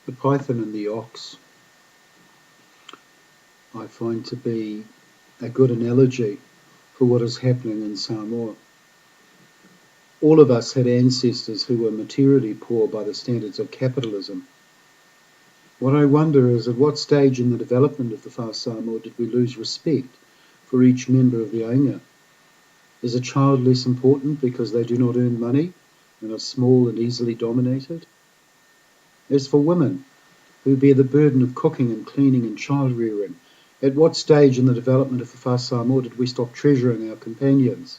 The python and the ox I find to be a good analogy for what is happening in Samoa. All of us had ancestors who were materially poor by the standards of capitalism. What I wonder is, at what stage in the development of the FaaSamoa did we lose respect for each member of the Aiga? Is a child less important because they do not earn money and are small and easily dominated? As for women, who bear the burden of cooking and cleaning and child-rearing, at what stage in the development of the FaaSamoa did we stop treasuring our companions?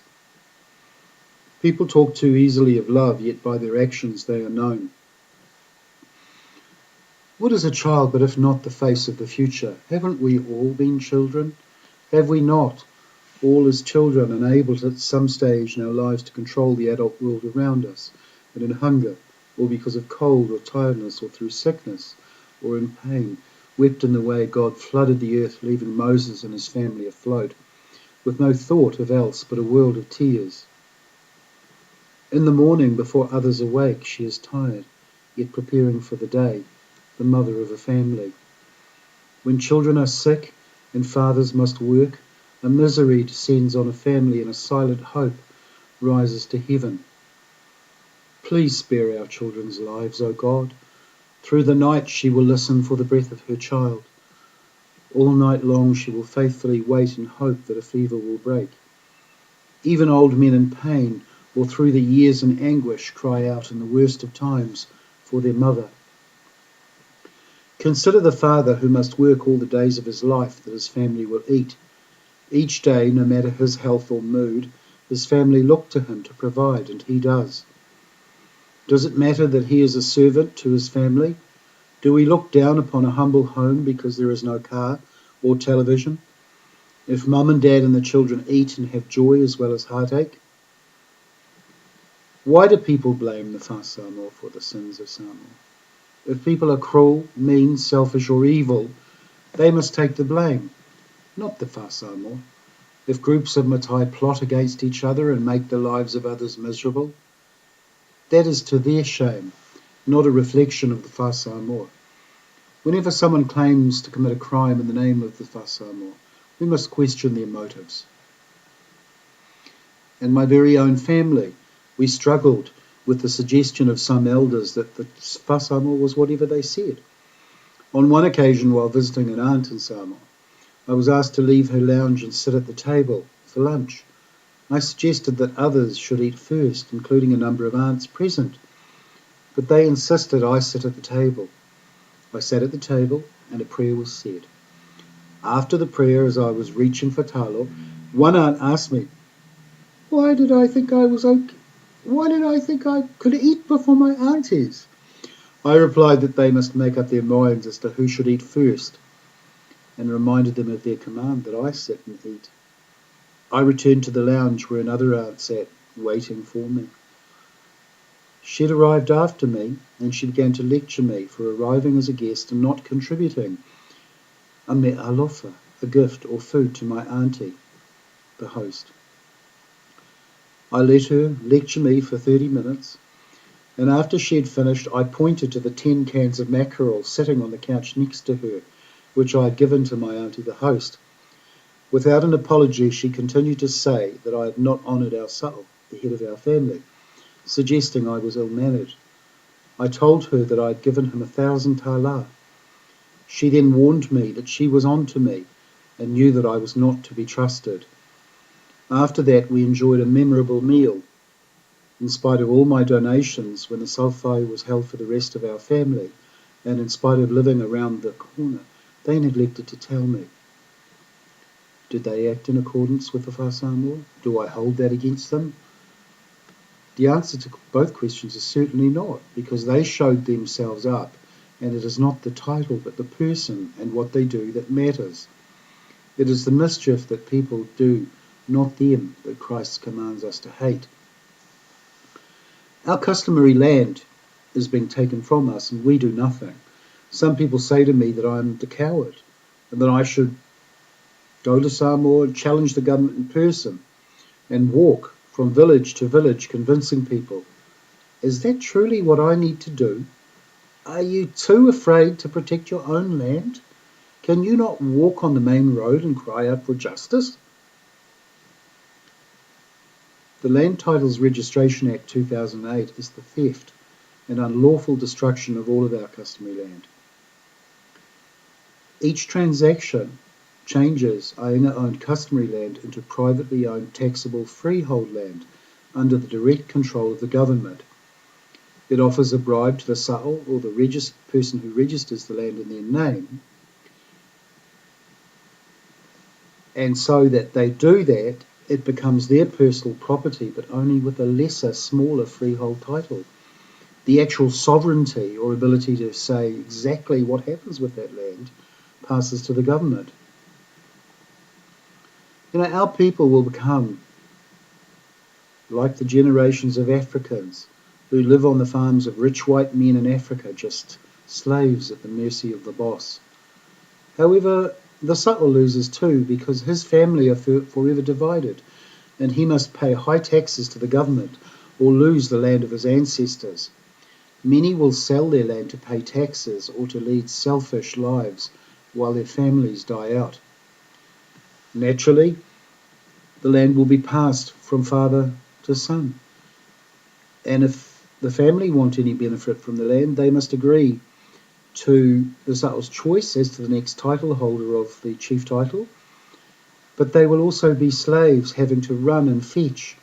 People talk too easily of love, yet by their actions they are known. What is a child but if not the face of the future? Haven't we all been children? Have we not, all as children, enabled at some stage in our lives to control the adult world around us, and in hunger, or because of cold or tiredness, or through sickness, or in pain, wept in the way God flooded the earth, leaving Moses and his family afloat, with no thought of else but a world of tears? In the morning, before others awake, she is tired, yet preparing for the day, the mother of a family. When children are sick and fathers must work, a misery descends on a family and a silent hope rises to heaven. Please spare our children's lives, O God. Through the night she will listen for the breath of her child. All night long she will faithfully wait and hope that a fever will break. Even old men in pain, or through the years in anguish, cry out in the worst of times for their mother. Consider the father who must work all the days of his life that his family will eat. Each day, no matter his health or mood, his family look to him to provide, and he does. Does it matter that he is a servant to his family? Do we look down upon a humble home because there is no car or television? If mum and dad and the children eat and have joy as well as heartache? Why do people blame the FaaSamoa for the sins of Samoa? If people are cruel, mean, selfish or evil, they must take the blame, not the FaaSamoa. If groups of matai plot against each other and make the lives of others miserable, that is to their shame, not a reflection of the FaaSamoa. Whenever someone claims to commit a crime in the name of the FaaSamoa, we must question their motives. In my very own family, we struggled with the suggestion of some elders that the FaaSamoa was whatever they said. On one occasion, while visiting an aunt in Samoa, I was asked to leave her lounge and sit at the table for lunch. I suggested that others should eat first, including a number of aunts present, but they insisted I sit at the table. I sat at the table and a prayer was said. After the prayer, as I was reaching for talo, one aunt asked me, why did I think I could eat before my aunties? I replied that they must make up their minds as to who should eat first, and reminded them of their command that I sit and eat. I returned to the lounge where another aunt sat, waiting for me. She had arrived after me, and she began to lecture me for arriving as a guest and not contributing a me alofa, a gift or food to my auntie, the host. I let her lecture me for 30 minutes, and after she had finished, I pointed to the 10 cans of mackerel sitting on the couch next to her, which I had given to my auntie, the host. Without an apology, she continued to say that I had not honoured our sa'o, the head of our family, suggesting I was ill-mannered. I told her that I had given him 1,000 tala. She then warned me that she was on to me and knew that I was not to be trusted. After that, we enjoyed a memorable meal. In spite of all my donations, when the salwhai was held for the rest of our family, and in spite of living around the corner, they neglected to tell me. Did they act in accordance with the FaaSamoa? Do I hold that against them? The answer to both questions is certainly not, because they showed themselves up, and it is not the title but the person and what they do that matters. It is the mischief that people do, not them, that Christ commands us to hate. Our customary land is being taken from us, and we do nothing. Some people say to me that I am the coward, and that I should go to Samoa and challenge the government in person, and walk from village to village convincing people. Is that truly what I need to do? Are you too afraid to protect your own land? Can you not walk on the main road and cry out for justice? The Land Titles Registration Act 2008 is the theft and unlawful destruction of all of our customary land. Each transaction changes Aiga-owned customary land into privately owned taxable freehold land under the direct control of the government. It offers a bribe to the sa'o, or the person who registers the land in their name, and so that they do that, it becomes their personal property, but only with a lesser, smaller freehold title. The actual sovereignty or ability to say exactly what happens with that land passes to the government. Our people will become like the generations of Africans who live on the farms of rich white men in Africa, just slaves at the mercy of the boss. However, the sa'o loses too, because his family are forever divided, and he must pay high taxes to the government or lose the land of his ancestors. Many will sell their land to pay taxes or to lead selfish lives while their families die out. Naturally, the land will be passed from father to son. And if the family want any benefit from the land, they must agree to the sa'o's choice as to the next title holder of the chief title, but they will also be slaves having to run and fetch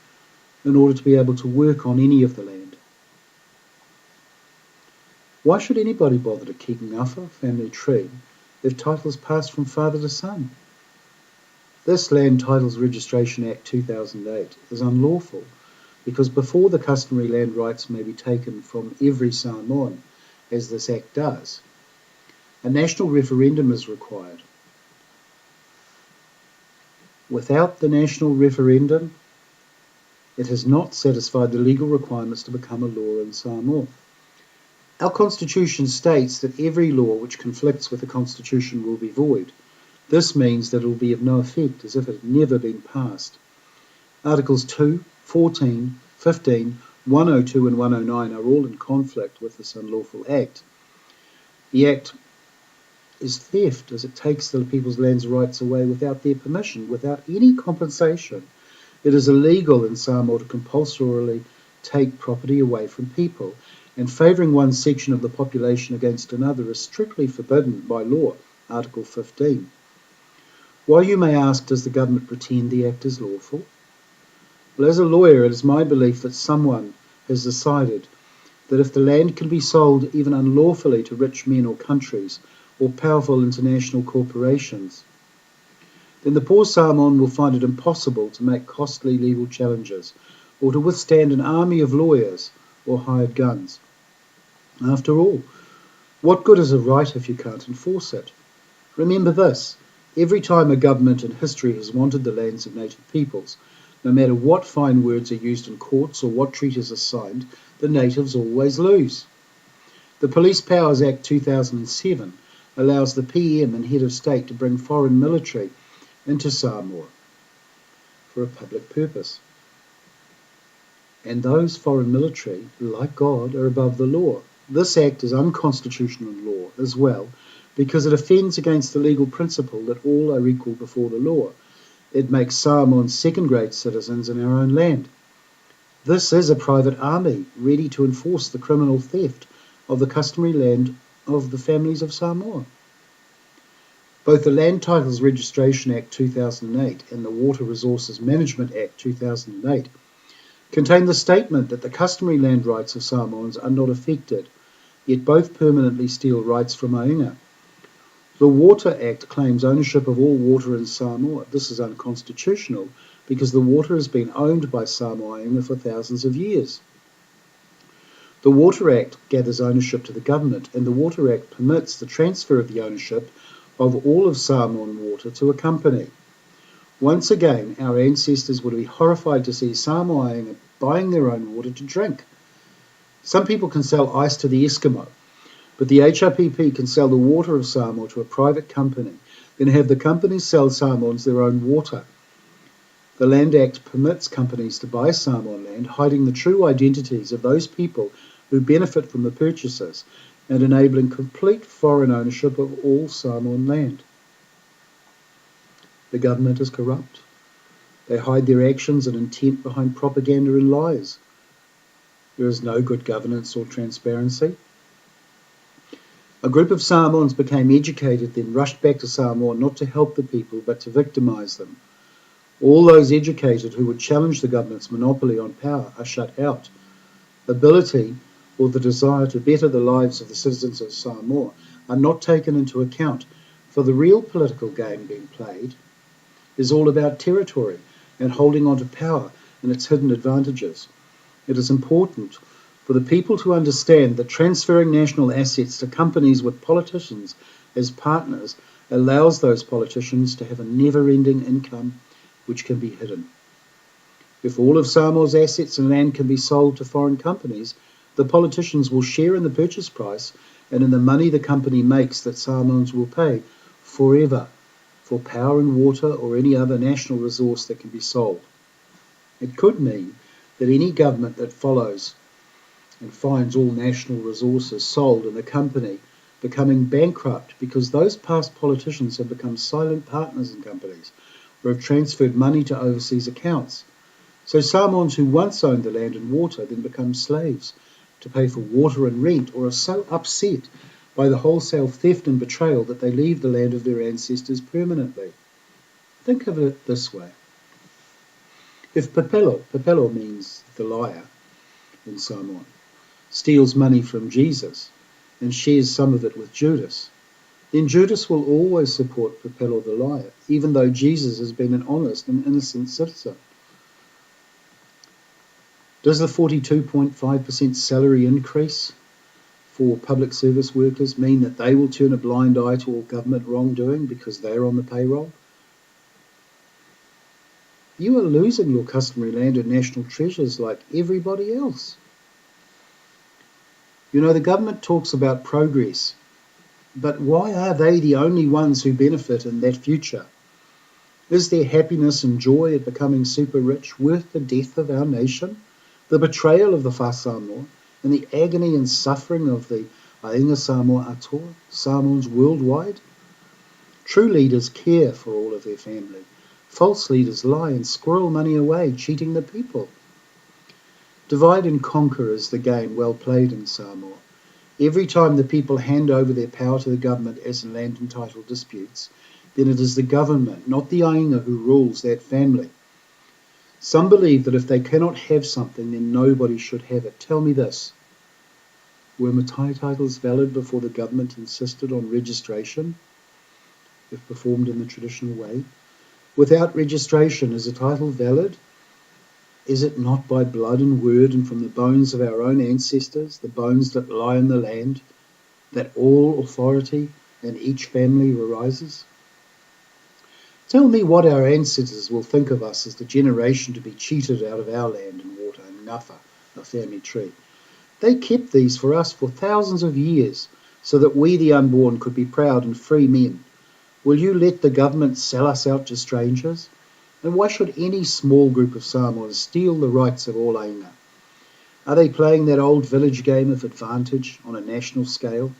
in order to be able to work on any of the land. Why should anybody bother to keep ngafa, family tree, if titles pass from father to son? This Land Titles Registration Act 2008 is unlawful because before the customary land rights may be taken from every Samoan, as this Act does, a national referendum is required. Without the national referendum, it has not satisfied the legal requirements to become a law in Samoa. Our Constitution states that every law which conflicts with the Constitution will be void. This means that it will be of no effect, as if it had never been passed. Articles 2, 14, 15, 102 and 109 are all in conflict with this unlawful Act. The Act is theft, as it takes the people's lands rights away without their permission, without any compensation. It is illegal in Samoa to compulsorily take property away from people, and favouring one section of the population against another is strictly forbidden by law, Article 15. Why, you may ask, does the government pretend the Act is lawful? Well, as a lawyer, it is my belief that someone has decided that if the land can be sold even unlawfully to rich men or countries or powerful international corporations, then the poor Samoan will find it impossible to make costly legal challenges or to withstand an army of lawyers or hired guns. After all, what good is a right if you can't enforce it? Remember this: every time a government in history has wanted the lands of native peoples, no matter what fine words are used in courts or what treaties are signed, the natives always lose. The Police Powers Act 2007 allows the PM and head of state to bring foreign military into Samoa for a public purpose. And those foreign military, like God, are above the law. This act is unconstitutional in law as well, because it offends against the legal principle that all are equal before the law. It makes Samoans second-grade citizens in our own land. This is a private army ready to enforce the criminal theft of the customary land of the families of Samoa. Both the Land Titles Registration Act 2008 and the Water Resources Management Act 2008 contain the statement that the customary land rights of Samoans are not affected, yet both permanently steal rights from Aiga. The Water Act claims ownership of all water in Samoa. This is unconstitutional because the water has been owned by Samoa for thousands of years. The Water Act gathers ownership to the government, and the Water Act permits the transfer of the ownership of all of Samoan water to a company. Once again, our ancestors would be horrified to see Samoa buying their own water to drink. Some people can sell ice to the Eskimo, but the HRPP can sell the water of Samoa to a private company, then have the company sell Samoans their own water. The Land Act permits companies to buy Samoan land, hiding the true identities of those people who benefit from the purchases, and enabling complete foreign ownership of all Samoan land. The government is corrupt. They hide their actions and intent behind propaganda and lies. There is no good governance or transparency. A group of Samoans became educated, then rushed back to Samoa not to help the people but to victimise them. All those educated who would challenge the government's monopoly on power are shut out. Ability or the desire to better the lives of the citizens of Samoa are not taken into account, for the real political game being played is all about territory and holding on to power and its hidden advantages. It is important for the people to understand that transferring national assets to companies with politicians as partners allows those politicians to have a never-ending income which can be hidden. If all of Samoa's assets and land can be sold to foreign companies, the politicians will share in the purchase price and in the money the company makes that Samoans will pay forever for power and water or any other national resource that can be sold. It could mean that any government that follows and finds all national resources sold and the company becoming bankrupt because those past politicians have become silent partners in companies or have transferred money to overseas accounts. So Samoans who once owned the land and water then become slaves to pay for water and rent, or are so upset by the wholesale theft and betrayal that they leave the land of their ancestors permanently. Think of it this way. If Pepelo means the liar in Samoan, steals money from Jesus and shares some of it with Judas, then Judas will always support Pepelo the liar, even though Jesus has been an honest and innocent citizen. Does the 42.5% salary increase for public service workers mean that they will turn a blind eye to all government wrongdoing because they're on the payroll? You are losing your customary land and national treasures like everybody else. You know, the government talks about progress, but why are they the only ones who benefit in that future? Is their happiness and joy at becoming super rich worth the death of our nation, the betrayal of the FaaSamoa, and the agony and suffering of the Aiga Sa Moa Atoa, Samoans worldwide? True leaders care for all of their family. False leaders lie and squirrel money away, cheating the people. Divide and conquer is the game well played in Samoa. Every time the people hand over their power to the government as in land and title disputes, then it is the government, not the Aiga, who rules that family. Some believe that if they cannot have something, then nobody should have it. Tell me this. Were matai titles valid before the government insisted on registration, if performed in the traditional way? Without registration, is a title valid? Is it not by blood and word and from the bones of our own ancestors, the bones that lie in the land, that all authority and each family arises? Tell me what our ancestors will think of us as the generation to be cheated out of our land and water and ngafa, a family tree. They kept these for us for thousands of years so that we, the unborn, could be proud and free men. Will you let the government sell us out to strangers? And why should any small group of Samoans steal the rights of all Aiga? Are they playing that old village game of advantage on a national scale?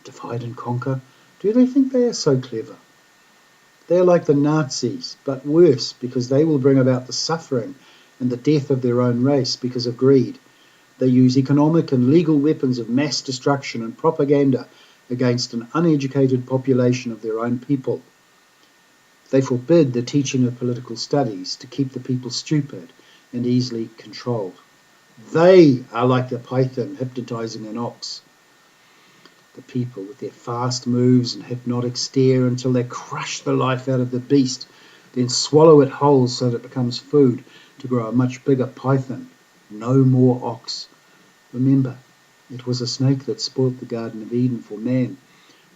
Divide and conquer? Do they think they are so clever? They are like the Nazis, but worse, because they will bring about the suffering and the death of their own race because of greed. They use economic and legal weapons of mass destruction and propaganda against an uneducated population of their own people. They forbid the teaching of political studies to keep the people stupid and easily controlled. They are like the python hypnotizing an ox. The people with their fast moves and hypnotic stare until they crush the life out of the beast, then swallow it whole so that it becomes food to grow a much bigger python. No more ox. Remember, it was a snake that spoilt the Garden of Eden for man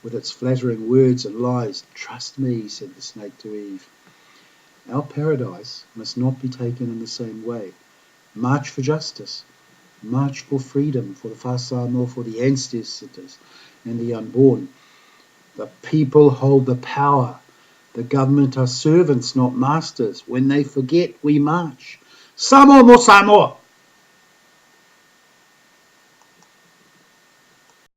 with its flattering words and lies. Trust me, said the snake to Eve. Our paradise must not be taken in the same way. March for justice. March for freedom, for the FaaSamoa, for the ancestors and the unborn. The people hold the power. The government are servants, not masters. When they forget, we march. Samoa mo Samoa!